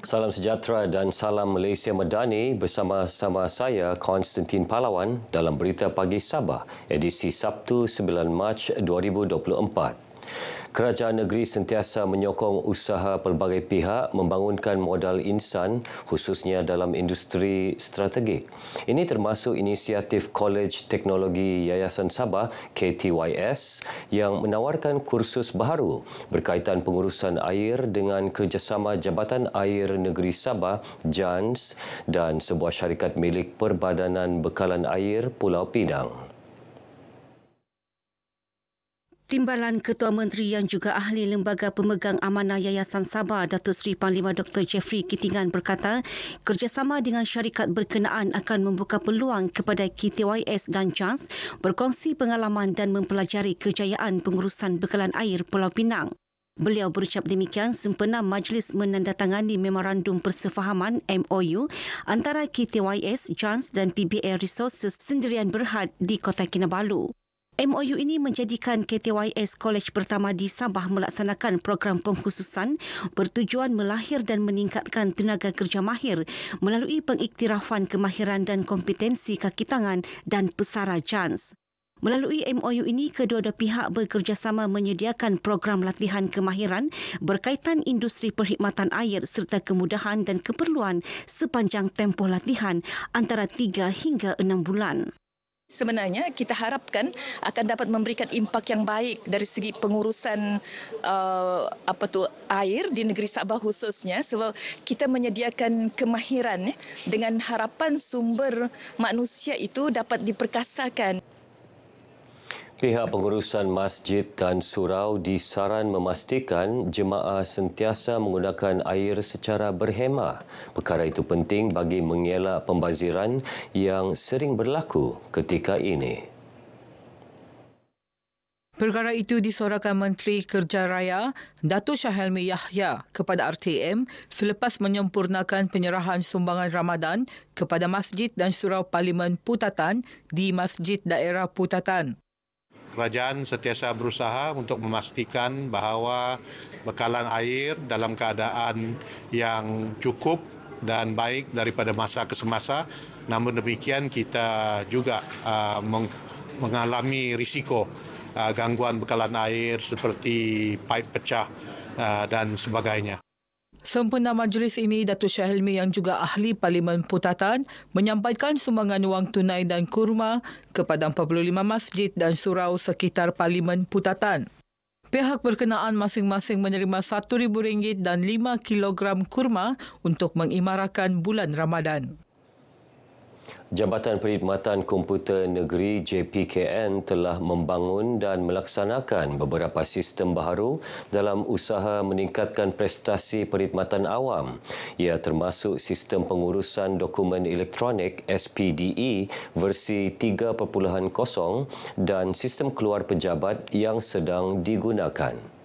Salam sejahtera dan salam Malaysia Madani bersama-sama saya Konstantin Pahlawan dalam Berita Pagi Sabah edisi Sabtu 9 Mac 2024. Kerajaan negeri sentiasa menyokong usaha pelbagai pihak membangunkan modal insan khususnya dalam industri strategik. Ini termasuk inisiatif Kolej Teknologi Yayasan Sabah KTYS yang menawarkan kursus baharu berkaitan pengurusan air dengan kerjasama Jabatan Air Negeri Sabah JANS dan sebuah syarikat milik Perbadanan Bekalan Air Pulau Pinang. Timbalan Ketua Menteri yang juga ahli Lembaga Pemegang Amanah Yayasan Sabah Datuk Seri Panglima Dr. Jeffrey Kitingan berkata, kerjasama dengan syarikat berkenaan akan membuka peluang kepada KTYS dan JANS berkongsi pengalaman dan mempelajari kejayaan pengurusan bekalan air Pulau Pinang. Beliau berucap demikian sempena majlis menandatangani Memorandum Persefahaman MOU antara KTYS, JANS dan PBA Resources Sendirian Berhad di Kota Kinabalu. MOU ini menjadikan KTYS Kolej pertama di Sabah melaksanakan program pengkhususan bertujuan melahir dan meningkatkan tenaga kerja mahir melalui pengiktirafan kemahiran dan kompetensi kaki tangan dan pesara JANS. Melalui MOU ini, kedua-dua pihak bekerjasama menyediakan program latihan kemahiran berkaitan industri perkhidmatan air serta kemudahan dan keperluan sepanjang tempoh latihan antara 3 hingga 6 bulan. Sebenarnya kita harapkan akan dapat memberikan impak yang baik dari segi pengurusan air di negeri Sabah khususnya, sebab kita menyediakan kemahiran dengan harapan sumber manusia itu dapat diperkasakan. Pihak pengurusan masjid dan surau disaran memastikan jemaah sentiasa menggunakan air secara berhemah. Perkara itu penting bagi mengelak pembaziran yang sering berlaku ketika ini. Perkara itu disorakan Menteri Kerja Raya Datuk Shah Helmi Yahya kepada RTM selepas menyempurnakan penyerahan sumbangan Ramadan kepada masjid dan surau Parlimen Putatan di Masjid Daerah Putatan. Kerajaan sentiasa berusaha untuk memastikan bahawa bekalan air dalam keadaan yang cukup dan baik daripada masa ke semasa. Namun demikian, kita juga mengalami risiko gangguan bekalan air seperti paip pecah dan sebagainya. Sempena majlis ini, Datuk Shah Helmi yang juga ahli Parlimen Putatan menyampaikan sumbangan wang tunai dan kurma kepada 45 masjid dan surau sekitar Parlimen Putatan. Pihak berkenaan masing-masing menerima RM1,000 dan 5 kilogram kurma untuk mengimarakan bulan Ramadan. Jabatan Perkhidmatan Komputer Negeri JPKN telah membangun dan melaksanakan beberapa sistem baharu dalam usaha meningkatkan prestasi perkhidmatan awam. Ia termasuk sistem pengurusan dokumen elektronik SPDE versi 3.0 dan sistem keluar pejabat yang sedang digunakan.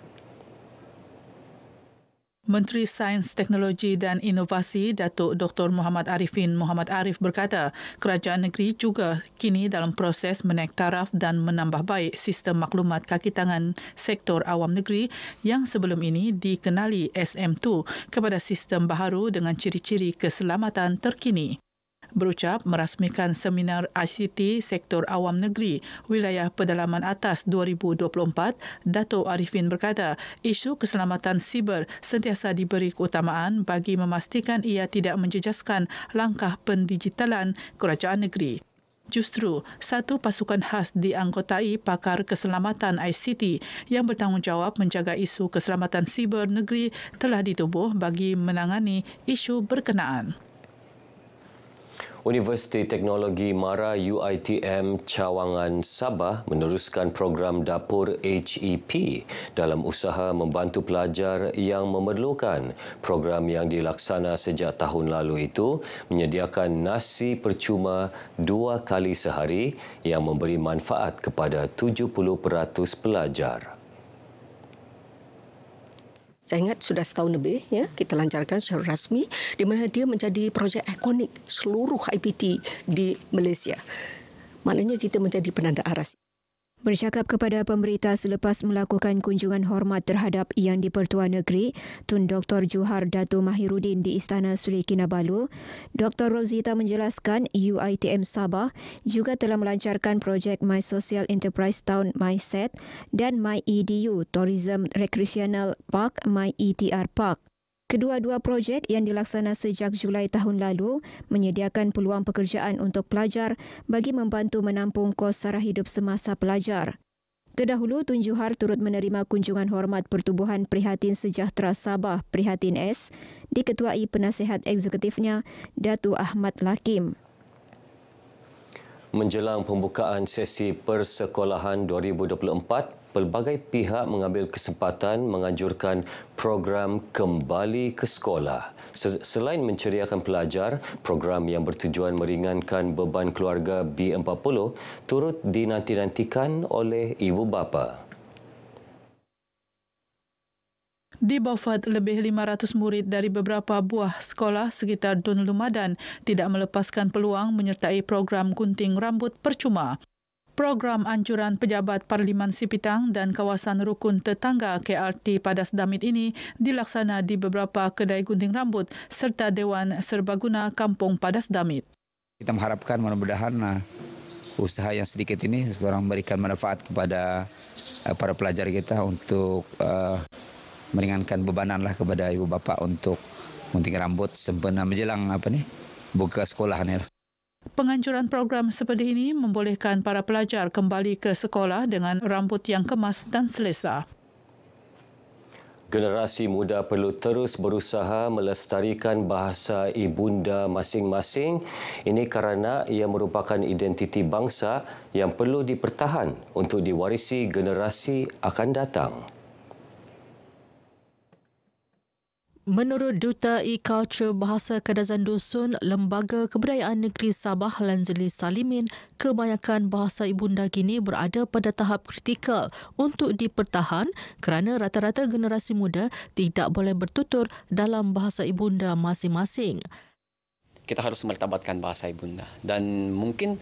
Menteri Sains, Teknologi dan Inovasi Datuk Dr. Muhammad Arifin Muhammad Arif berkata, kerajaan negeri juga kini dalam proses menaik taraf dan menambah baik sistem maklumat kaki tangan sektor awam negeri yang sebelum ini dikenali SM2 kepada sistem baharu dengan ciri-ciri keselamatan terkini. Berucap merasmikan seminar ICT Sektor Awam Negeri Wilayah Pedalaman Atas 2024, Datuk Arifin berkata, isu keselamatan siber sentiasa diberi keutamaan bagi memastikan ia tidak menjejaskan langkah pendigitalan kerajaan negeri. Justru, satu pasukan khas dianggotai pakar keselamatan ICT yang bertanggungjawab menjaga isu keselamatan siber negeri telah ditubuh bagi menangani isu berkenaan. Universiti Teknologi MARA UiTM Cawangan Sabah meneruskan program dapur HEP dalam usaha membantu pelajar yang memerlukan. Program yang dilaksana sejak tahun lalu itu menyediakan nasi percuma 2 kali sehari yang memberi manfaat kepada 70% pelajar. Saya ingat sudah setahun lebih kita lancarkan secara rasmi di mana dia menjadi projek ikonik seluruh IPT di Malaysia. Maknanya kita menjadi penanda aras. Bercakap kepada pemberita selepas melakukan kunjungan hormat terhadap Yang di-Pertua Negeri, Tun Dr. Johar Dato' Mahiruddin di Istana Sri Kinabalu, Dr. Rosita menjelaskan UiTM Sabah juga telah melancarkan projek My Social Enterprise Town MySet dan MyEDU Tourism Recreational Park MyETR Park. Kedua-dua projek yang dilaksana sejak Julai tahun lalu menyediakan peluang pekerjaan untuk pelajar bagi membantu menampung kos sara hidup semasa pelajar. Terdahulu, Tun Johar turut menerima kunjungan hormat Pertubuhan Prihatin Sejahtera Sabah Prihatin S diketuai penasihat eksekutifnya Datuk Ahmad Lakim. Menjelang pembukaan sesi persekolahan 2024, pelbagai pihak mengambil kesempatan menganjurkan program kembali ke sekolah. Selain menceriakan pelajar, program yang bertujuan meringankan beban keluarga B40 turut dinanti-nantikan oleh ibu bapa. Di Beaufort, lebih 500 murid dari beberapa buah sekolah sekitar Dun Lumadan tidak melepaskan peluang menyertai program gunting rambut percuma. Program anjuran pejabat Parlimen Sipitang dan kawasan rukun tetangga KRT Padas Damit ini dilaksana di beberapa kedai gunting rambut serta Dewan Serbaguna Kampung Padas Damit. Kita mengharapkan mudah-mudahan usaha yang sedikit ini memberikan manfaat kepada para pelajar kita untuk meringankan bebananlah kepada ibu bapa untuk gunting rambut sempena menjelang buka sekolahan. Penganjuran program seperti ini membolehkan para pelajar kembali ke sekolah dengan rambut yang kemas dan selesa. Generasi muda perlu terus berusaha melestarikan bahasa ibunda masing-masing. Ini kerana ia merupakan identiti bangsa yang perlu dipertahan untuk diwarisi generasi akan datang. Menurut Duta E-Culture Bahasa Kadazan Dusun, Lembaga Kebudayaan Negeri Sabah Lanzeli Salimin, kebanyakan bahasa ibunda kini berada pada tahap kritikal untuk dipertahan kerana rata-rata generasi muda tidak boleh bertutur dalam bahasa ibunda masing-masing. Kita harus mertabatkan bahasa ibunda dan mungkin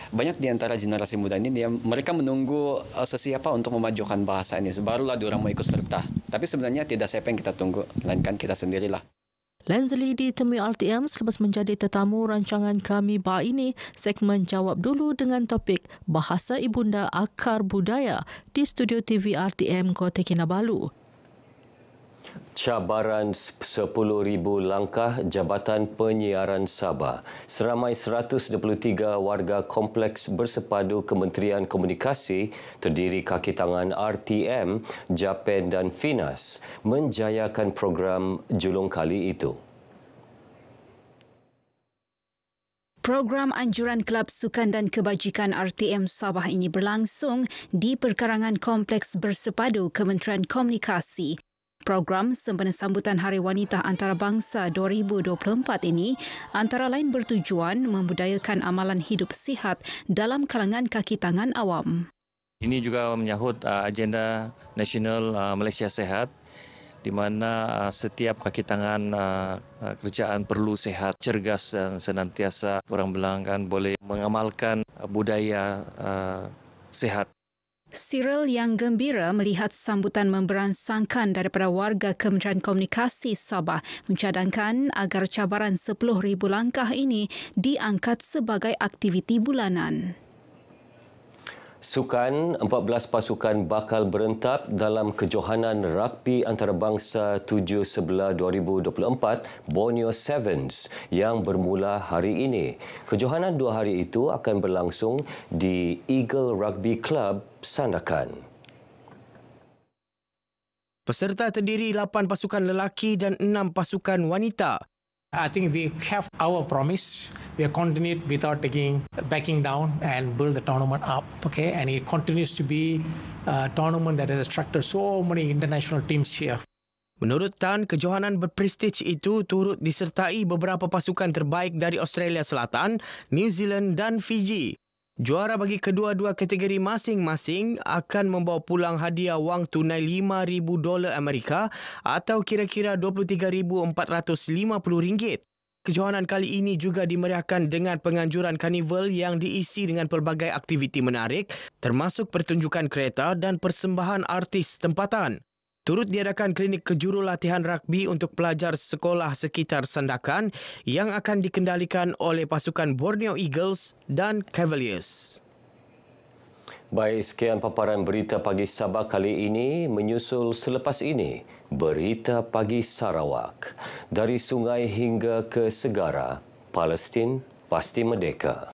banyak di antara generasi muda ini mereka menunggu sesiapa untuk memajukan bahasa ini. Barulah diorang mau ikut serta. Tapi sebenarnya tidak siapa yang kita tunggu, melainkan kita sendirilah. Lanzeli ditemui RTM selepas menjadi tetamu rancangan Kami Ba ini, segmen Jawab Dulu dengan topik Bahasa Ibunda Akar Budaya di studio TV RTM Kota Kinabalu. Cabaran 10,000 langkah Jabatan Penyiaran Sabah. Seramai 123 warga kompleks bersepadu Kementerian Komunikasi terdiri kaki tangan RTM, Japan dan Finas menjayakan program julung kali itu. Program anjuran Kelab Sukan dan Kebajikan RTM Sabah ini berlangsung di perkarangan Kompleks Bersepadu Kementerian Komunikasi. Program sempena sambutan Hari Wanita Antarabangsa 2024 ini antara lain bertujuan membudayakan amalan hidup sihat dalam kalangan kaki tangan awam. Ini juga menyahut agenda nasional Malaysia Sehat di mana setiap kaki tangan kerjaan perlu sehat, cergas dan senantiasa orang bilang kan boleh mengamalkan budaya sehat. Cyril yang gembira melihat sambutan memberansangkan daripada warga Kementerian Komunikasi Sabah mencadangkan agar cabaran 10,000 langkah ini diangkat sebagai aktiviti bulanan. Sukan, 14 pasukan bakal berentap dalam kejohanan rugby antarabangsa 7/11 2024 Borneo Sevens yang bermula hari ini. Kejohanan 2 hari itu akan berlangsung di Eagle Rugby Club, Sandakan. Peserta terdiri 8 pasukan lelaki dan 6 pasukan wanita. I think we have our promise. We are continued without backing down and build the tournament up. Okay, and it continues to be a tournament that has attracted so many international teams here. Menurut Tan, kejohanan berprestij itu turut disertai beberapa pasukan terbaik dari Australia Selatan, New Zealand dan Fiji. Juara bagi kedua-dua kategori masing-masing akan membawa pulang hadiah wang tunai $5,000 Amerika atau kira-kira RM23,450. Kejohanan kali ini juga dimeriahkan dengan penganjuran karnival yang diisi dengan pelbagai aktiviti menarik termasuk pertunjukan kereta dan persembahan artis tempatan. Turut diadakan klinik kejurulatihan rugby untuk pelajar sekolah sekitar Sandakan yang akan dikendalikan oleh pasukan Borneo Eagles dan Cavaliers. Baik, sekian paparan berita pagi Sabah kali ini. Menyusul selepas ini, berita pagi Sarawak. Dari sungai hingga ke segara, Palestin pasti merdeka.